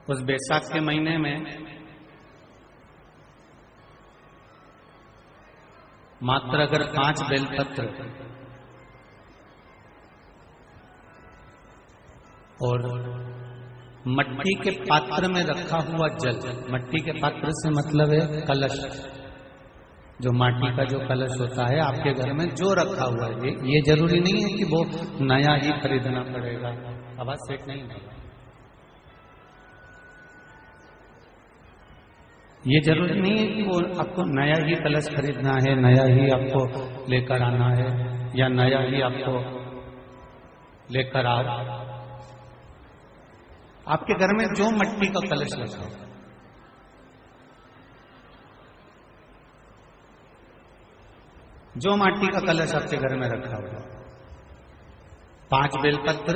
उस बैसाख के महीने में मात्र अगर 5 बेलपत्र और मट्टी के पात्र में रखा हुआ जल, मट्टी के पात्र से मतलब है कलश, जो माटी का जो कलश होता है आपके घर में जो रखा हुआ है, ये जरूरी नहीं है कि वो नया ही खरीदना पड़ेगा। आवाज सेट नहीं है, ये जरूरी नहीं है कि वो आपको नया ही कलश खरीदना है, नया ही आपको लेकर आना है या नया ही आपको लेकर आओ। आपके घर में जो मट्टी का कलश रखा हो, जो माटी का कलश आपके घर में रखा हुआ, 5 बेलपत्र,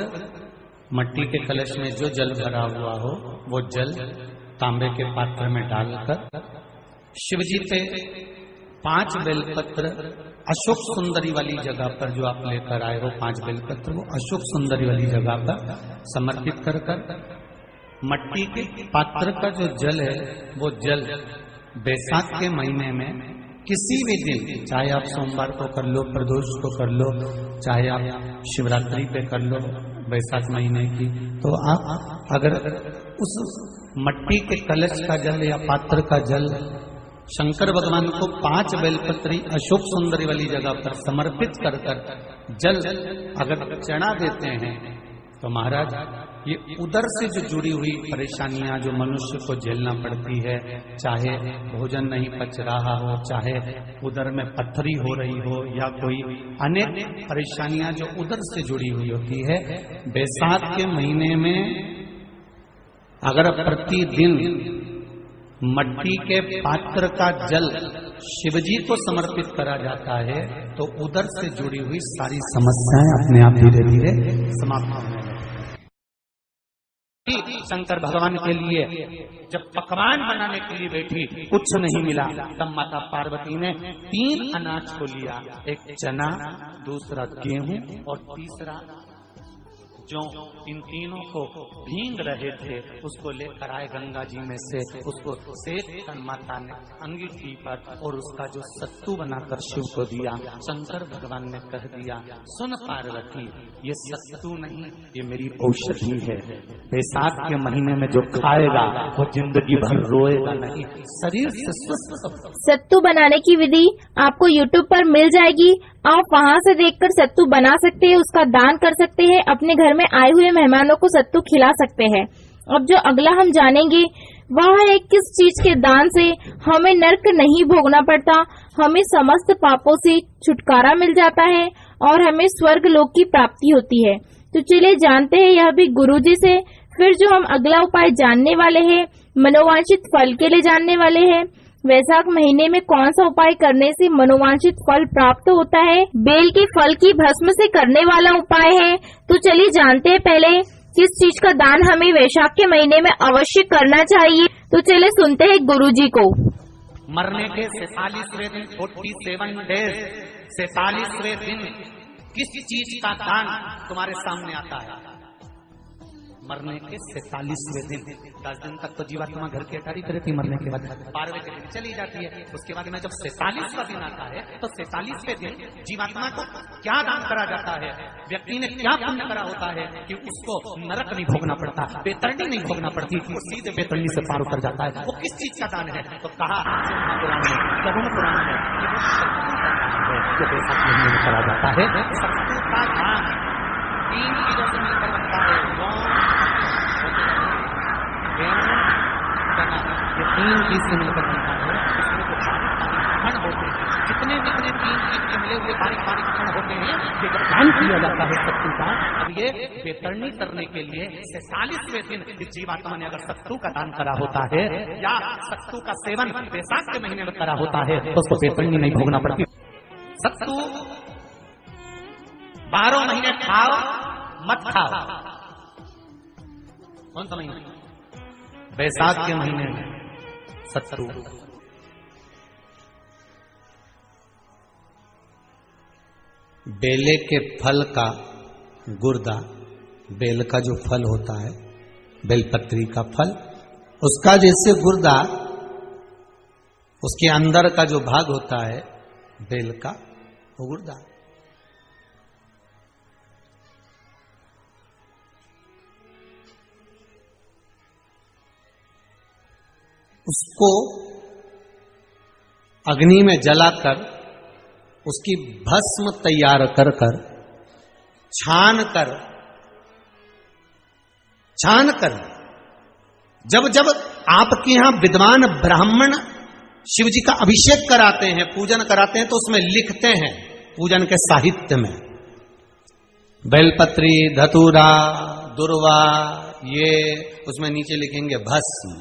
मट्टी के कलश में जो जल भरा हुआ हो वो जल तांबे के पात्र में डालकर शिवजी पे 5 बेलपत्र अशोक सुंदरी वाली जगह पर जो आप लेकर आए हो, 5 बेलपत्र वो अशोक सुंदरी वाली जगह पर समर्पित कर मट्टी के पात्र का जो जल है वो जल बैसाख के महीने में किसी भी दिन, चाहे आप सोमवार को कर लो, प्रदोष को कर लो, चाहे आप शिवरात्रि पे कर लो बैसाख महीने की, तो आप अगर उस मट्टी के कलश का जल या पात्र का जल शंकर भगवान को 5 बेलपत्री अशोक सुंदरी वाली जगह पर समर्पित कर जल अगर चढ़ा देते हैं तो महाराज ये उदर से जो जुड़ी हुई परेशानियां जो मनुष्य को झेलना पड़ती है, चाहे भोजन नहीं पच रहा हो, चाहे उदर में पत्थरी हो रही हो या कोई अनेक परेशानियां जो उदर से जुड़ी हुई होती है, बैसाख के महीने में अगर प्रतिदिन मट्टी के पात्र का जल शिवजी को समर्पित करा जाता है तो उदर से जुड़ी हुई सारी समस्याएं अपने आप धीरे धीरे समाप्त होने लगती हैं। शंकर भगवान के लिए जब पकवान बनाने के लिए बैठी, कुछ नहीं मिला, तब माता पार्वती ने 3 अनाज को लिया, एक चना, दूसरा गेहूं और तीसरा जो इन तीनों को भींग रहे थे उसको लेकर आए गंगा जी में से, उसको सेक कर माता ने अंगीठी पर और उसका जो सत्तू बनाकर शिव को दिया। शंकर भगवान ने कह दिया, सुन पार्वती, ये सत्तू नहीं, ये मेरी औषधि है। बैसाख के महीने में जो खाएगा वो जिंदगी भर रोएगा नहीं, शरीर से स्वस्थ। सत्तू बनाने की विधि आपको YouTube पर मिल जाएगी, आप वहां से देखकर सत्तू बना सकते हैं, उसका दान कर सकते हैं, अपने घर में आए हुए मेहमानों को सत्तू खिला सकते हैं। अब जो अगला हम जानेंगे वह है किस चीज के दान से हमें नरक नहीं भोगना पड़ता, हमें समस्त पापों से छुटकारा मिल जाता है और हमें स्वर्ग लोक की प्राप्ति होती है। तो चलिए जानते हैं यह भी गुरुजी से। फिर जो हम अगला उपाय जानने वाले हैं, मनोवांछित फल के लिए जानने वाले हैं। वैसाख महीने में कौन सा उपाय करने से मनोवांछित फल प्राप्त होता है, बेल के फल की भस्म से करने वाला उपाय है। तो चलिए जानते हैं पहले किस चीज का दान हमें वैशाख के महीने में अवश्य करना चाहिए। तो चलिए सुनते हैं गुरुजी को। मरने के 47वें दिन, 47 डेज, 47वें दिन किस चीज का दान तुम्हारे सामने आता है? मरने के 47वें दिन, 10 दिन तक तो जीवात्मा घर की अटारी रहती, मरने के बाद 12वें दिन चली जाती है। उसके बाद में जब 47वां दिन आता है तो 47वें दिन जीवात्मा को क्या दान करा जाता है, व्यक्ति ने क्या पुण्य करा होता है कि उसको नरक नहीं भोगना पड़ता, बेतरनी नहीं भोगना पड़ती, वो सीधे बेतरनी से पार उतर जाता है। वो किस चीज का दान है? तो कहा पुराण में जो बैसाख महीने में करा जाता है। सत्तू का दान 3 चीजों से मिलकर बनता है, ये 3 चीज से मिलकर बनता है। इसमें जो बारीक कण होते हैं, जितने 3 चीज के मिले हुए बारीक कण होते हैं, ये जब दान किया जाता है सत्तू का, अब ये बेतरनी करने के लिए 46वें दिन जीवात्मा ने अगर सत्तू का दान करा होता है या सत्तू का सेवन बैसाख के महीने में करा होता है तो उसको बेतरनी नहीं भोगना पड़ती। सत्तू 12 महीने खाओ मत खाओ। कौन सा महीना? बैसाख के महीने में सत्तू। बेले के फल का गुर्दा, बेल का जो फल होता है, बेलपत्री का फल उसका जैसे गुर्दा, उसके अंदर का जो भाग होता है बेल का, वो गुर्दा। उसको अग्नि में जलाकर उसकी भस्म तैयार कर कर छान कर जब जब आपके यहां विद्वान ब्राह्मण शिव जी का अभिषेक कराते हैं, पूजन कराते हैं, तो उसमें लिखते हैं पूजन के साहित्य में बेलपत्री, धतूरा, दुर्वा, ये उसमें नीचे लिखेंगे भस्म।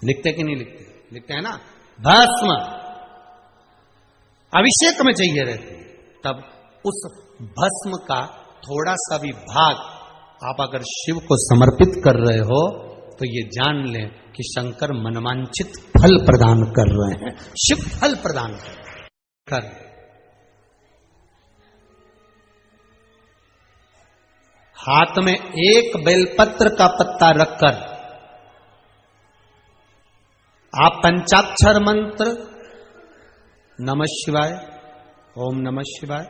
लिखते कि नहीं लिखते? लिखते हैं ना, भस्म अभिषेक में चाहिए रहती है। तब उस भस्म का थोड़ा सा भी भाग आप अगर शिव को समर्पित कर रहे हो तो ये जान लें कि शंकर मनवांछित फल प्रदान कर रहे हैं। शिव फल प्रदान कर हाथ में एक बेलपत्र का पत्ता रखकर आप पंचाक्षर मंत्र नमः शिवाय, ओम नमः शिवाय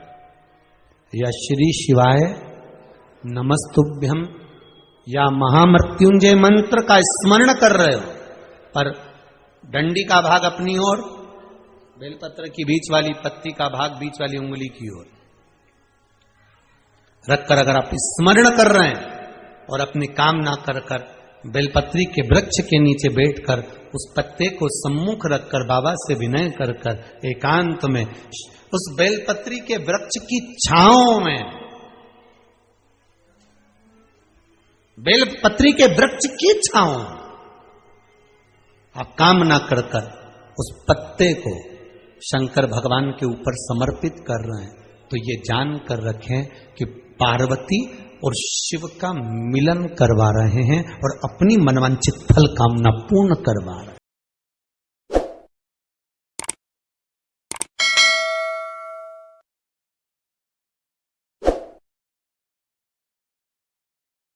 या श्री शिवाय नमस्तुभ्यम या महामृत्युंजय मंत्र का स्मरण कर रहे हो, पर डंडी का भाग अपनी ओर, बेलपत्र की बीच वाली पत्ती का भाग बीच वाली उंगली की ओर रखकर अगर आप स्मरण कर रहे हैं और अपनी कामना कर कर बेलपत्री के वृक्ष के नीचे बैठकर उस पत्ते को सम्मुख रखकर बाबा से विनय कर कर एकांत में उस बेलपत्री के वृक्ष की छांव में, बेलपत्री के वृक्ष की छांव आप कामना कर कर उस पत्ते को शंकर भगवान के ऊपर समर्पित कर रहे हैं, तो ये जान कर रखें कि पार्वती और शिव का मिलन करवा रहे हैं और अपनी मनवांछित फल कामना पूर्ण करवा रहे हैं।